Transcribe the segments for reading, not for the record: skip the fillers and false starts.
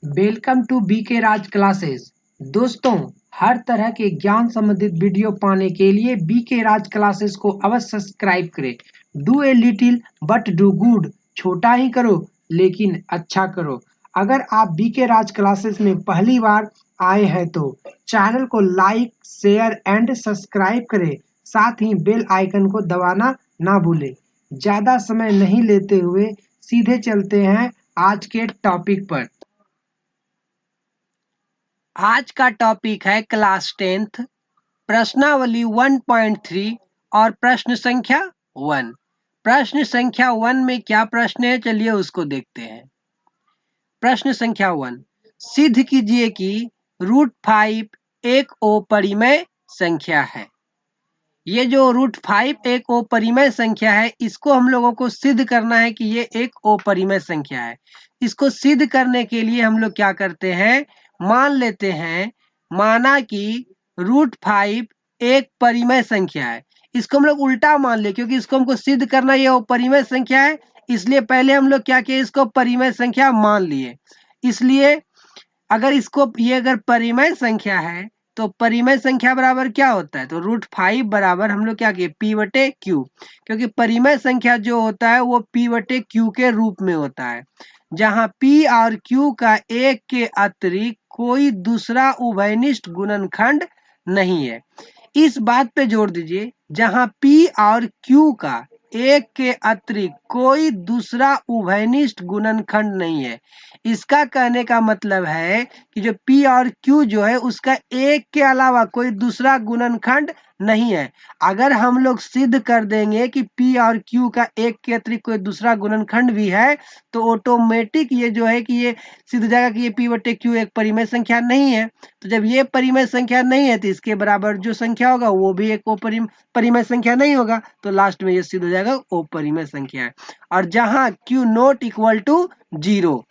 Welcome to BK Raj classes. दोस्तों, हर तरह के ज्ञान संबंधित वीडियो पाने के लिए बीके राज क्लासेस को अवश्य सब्सक्राइब करें। Do a little but do good. छोटा ही करो लेकिन अच्छा करो। अगर आप बीके राज क्लासेस में पहली बार आए हैं तो चैनल को लाइक शेयर एंड सब्सक्राइब करें। साथ ही बेल आइकन को दबाना ना भूलें। ज्यादा समय नहीं लेते हुए सीधे चलते हैं आज के टॉपिक पर। आज का टॉपिक है क्लास 10th प्रश्नावली 1.3 और प्रश्न संख्या 1। प्रश्न संख्या 1 में क्या प्रश्न है, चलिए उसको देखते हैं। प्रश्न संख्या 1, सिद्ध कीजिए कि √5 एक अपरिमेय संख्या है। ये जो √5 एक अपरिमेय संख्या है, इसको हम लोगों को सिद्ध करना है कि ये एक अपरिमेय संख्या है। इसको सिद्ध करने के लिए हम लोग क्या करते हैं, मान लेते हैं, माना कि √5 एक परिमेय संख्या है। इसको हम लोग उल्टा मान ले, क्योंकि इसको हमको सिद्ध करना ये अपरिमेय संख्या है, इसलिए पहले हम लोग क्या किए, इसको परिमेय संख्या मान लिए। इसलिए अगर इसको ये अगर परिमेय संख्या है तो परिमेय संख्या बराबर क्या होता है, तो √5 बराबर हम लोग क्या किए, p/q, क्योंकि परिमेय संख्या जो होता है वो p/q के रूप में होता है, जहां p और q का एक के अतिरिक्त कोई दूसरा उभयनिष्ठ गुणनखंड नहीं है। इस बात पे जोर दीजिए, जहां p और q का एक के अतिरिक्त कोई दूसरा उभयनिष्ठ गुणनखंड नहीं है। इसका कहने का मतलब है कि जो p और q जो है उसका एक के अलावा कोई दूसरा गुणनखंड नहीं है। अगर हम लोग सिद्ध कर देंगे कि p और q का एक के अतिरिक्त कोई दूसरा गुणनखंड भी है तो ऑटोमेटिक ये जो है कि ये सिद्ध जाएगा कि ये p/q एक परिमेय संख्या नहीं है। तो जब ये परिमेय संख्या नहीं है तो इसके बराबर जो संख्या होगा वो भी एक परिमेय संख्या नहीं होगा, तो लास्ट में ये सिद्ध हो जाएगा अपरिमेय संख्या है। और जहां q ≠ 0,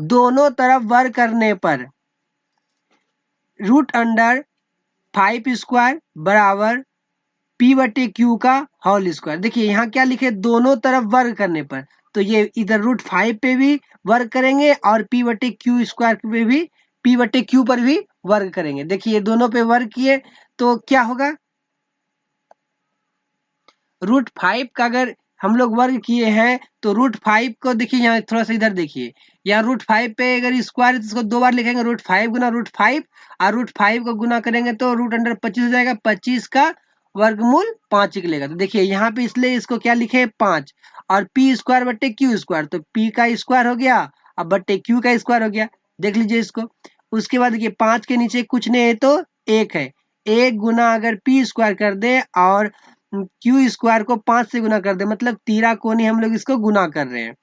दोनों तरफ वर्ग करने पर √5² बराबर p/q का होल स्क्वायर। देखिए यहाँ क्या लिखे, दोनों तरफ वर्ग करने पर, तो ये इधर √5 पे भी वर्ग करेंगे और p/q² पे भी, p/q पर भी वर्ग करेंगे। देखिए दोनों पे वर्ग किए तो क्या होगा, √5 का अगर हम लोग वर्ग किए हैं तो √5 को देखिए यहाँ थोड़ा सा इधर देखिए, यहाँ √5 पे अगर स्क्वायर है तो इसको 2 बार लिखेंगे, √5 गुना √5, और √5 को गुना करेंगे तो √25 हो जाएगा, 25 का वर्गमूल 5 निकलेगा। तो देखिए यहाँ पे इसलिए इसको क्या लिखे, 5, और p²/q², तो p का स्क्वायर हो गया अब बट्टे q का स्क्वायर हो गया। देख लीजिए इसको। उसके बाद देखिए 5 के नीचे कुछ नहीं है तो 1 है, 1 गुना अगर p² कर दे और q² को 5 से गुना कर दे, मतलब तिराकोनी हम लोग इसको गुना कर रहे हैं,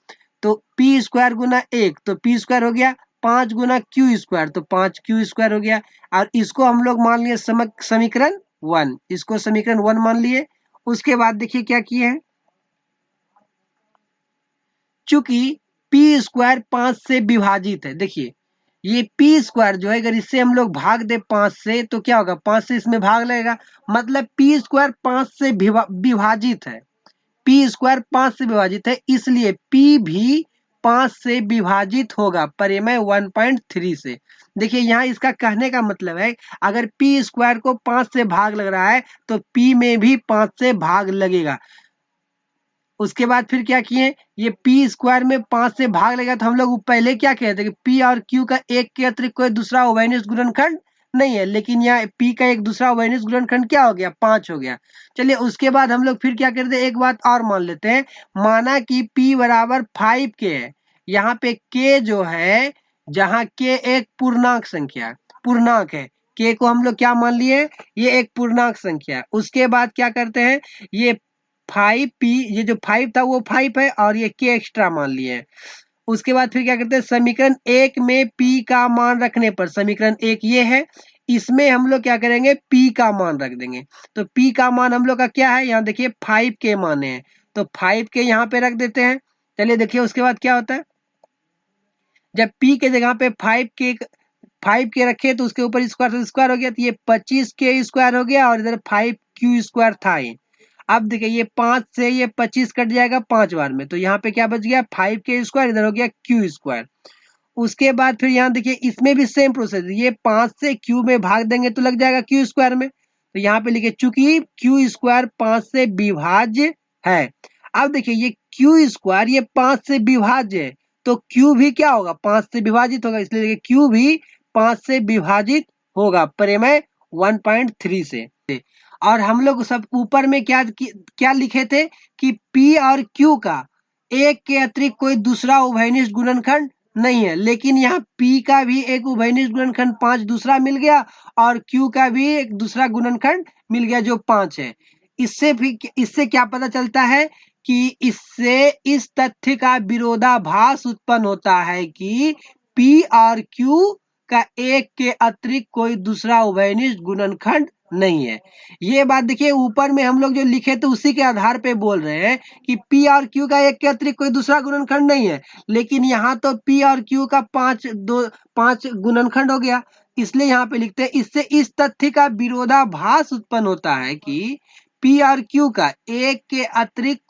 तो p² गुना 1 तो p² हो गया, 5 गुना q² तो 5 q² हो गया। और इसको हम लोग मान लिए समीकरण 1, इसको समीकरण 1 मान लिए। उसके बाद देखिए क्या किए हैं, चूंकि p² 5 से विभाजित है, देखिए ये p² जो है अगर इससे हम लोग भाग दे 5 से तो क्या होगा, 5 से इसमें भाग लगेगा, मतलब p² 5 से विभाजित है, p² 5 से विभाजित है, इसलिए p भी 5 से विभाजित होगा परिमेय 1.3 से। देखिए यहाँ इसका कहने का मतलब है, अगर p² को 5 से भाग लग रहा है तो p में भी 5 से भाग लगेगा। उसके बाद फिर क्या किए, ये p² में 5 से भाग लगेगा तो हम लोग पहले क्या कहते हैं कि p और q का एक के अतिरिक्त कोई दूसरा उभयनिष्ठ गुणनखंड नहीं है, लेकिन यहाँ p का एक दूसरा उभयनिष्ठ गुणनखंड क्या हो गया, 5 हो गया। चलिए उसके बाद हम लोग फिर क्या करते हैं, एक बात और मान लेते हैं, माना कि p बराबर 5k है। यहाँ पे k जो है, जहाँ k एक पूर्णांक संख्या पूर्णांक है, k को हम लोग क्या मान लिए, ये एक पूर्णांक संख्या। उसके बाद क्या करते हैं, ये 5p, ये जो 5 था वो 5 है और ये k एक्स्ट्रा मान लिए हैं। उसके बाद फिर क्या करते हैं, समीकरण 1 में p का मान रखने पर, समीकरण 1 ये है, इसमें हम लोग क्या करेंगे, p का मान रख देंगे। तो p का मान हम लोग का क्या है, यहाँ देखिए 5k माने हैं, तो 5k यहाँ पे रख देते हैं। चलिए देखिए उसके बाद क्या होता है, जब p के जगह पे 5k रखे तो उसके ऊपर स्क्वायर हो गया, तो ये 25k² हो गया और इधर 5q² था ही। अब देखिए ये 5 से ये 25 कट जाएगा 5 बार में, तो यहाँ पे क्या बच गया, 5k², इधर हो गया q²। उसके बाद फिर यहाँ देखिए इसमें भी सेम प्रोसेस, ये 5 से क्यू में भाग देंगे तो लग जाएगा क्यू स्क्वायर में। तो यहाँ पे लिखिए चूंकि क्यू स्क्वायर 5 से विभाज्य है। अब देखिए ये क्यू स्क्वायर ये 5 से विभाज्य है, तो क्यू भी क्या होगा 5 से विभाजित होगा, इसलिए देखिए क्यू भी 5 से विभाजित होगा परिमेय 1.3 से। और हम लोग सब ऊपर में क्या लिखे थे कि P और Q का एक के अतिरिक्त कोई दूसरा उभयनिष्ठ गुणनखंड नहीं है, लेकिन यहाँ P का भी एक उभयनिष्ठ गुणनखंड 5 दूसरा मिल गया और Q का भी एक दूसरा गुणनखंड मिल गया जो 5 है। इससे क्या पता चलता है कि इससे इस तथ्य का विरोधाभास उत्पन्न होता है कि P और Q का एक के अतिरिक्त कोई दूसरा उभयनिष्ठ गुणनखंड नहीं है। ये बात देखिए ऊपर में हम लोग जो लिखे थे उसी के आधार पे बोल रहे हैं कि P और Q का एक के अतिरिक्त कोई दूसरा गुणनखंड नहीं है, लेकिन यहाँ तो P और Q का 5 गुणनखंड हो गया, इसलिए यहाँ पे लिखते हैं इससे इस तथ्य का विरोधाभास उत्पन्न होता है कि P और Q का एक के अतिरिक्त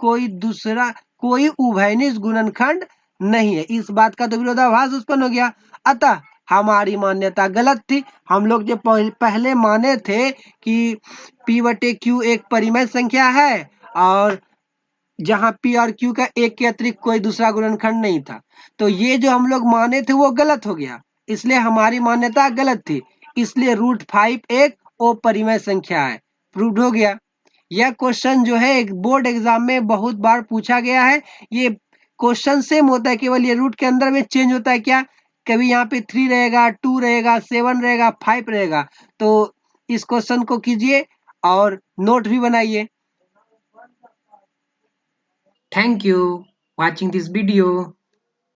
कोई उभयनिष्ठ गुणनखंड नहीं है। इस बात का तो विरोधाभास उत्पन्न हो गया, अतः हमारी मान्यता गलत थी। हम लोग जो पहले माने थे कि P बटे Q एक परिमेय संख्या है और जहां P और Q का एक के अतिरिक्त कोई दूसरा गुणनखंड नहीं था, तो ये जो हम लोग माने थे वो गलत हो गया, इसलिए हमारी मान्यता गलत थी, इसलिए √5 एक अपरिमेय संख्या है। प्रूव्ड हो गया। यह क्वेश्चन जो है एक बोर्ड एग्जाम में बहुत बार पूछा गया है। ये क्वेश्चन सेम होता है, केवल ये रूट के अंदर में चेंज होता है, क्या कभी यहाँ पे 3 रहेगा, 2 रहेगा, 7 रहेगा, 5 रहेगा। तो इस क्वेश्चन को कीजिए और नोट भी बनाइए। Thank you watching this video.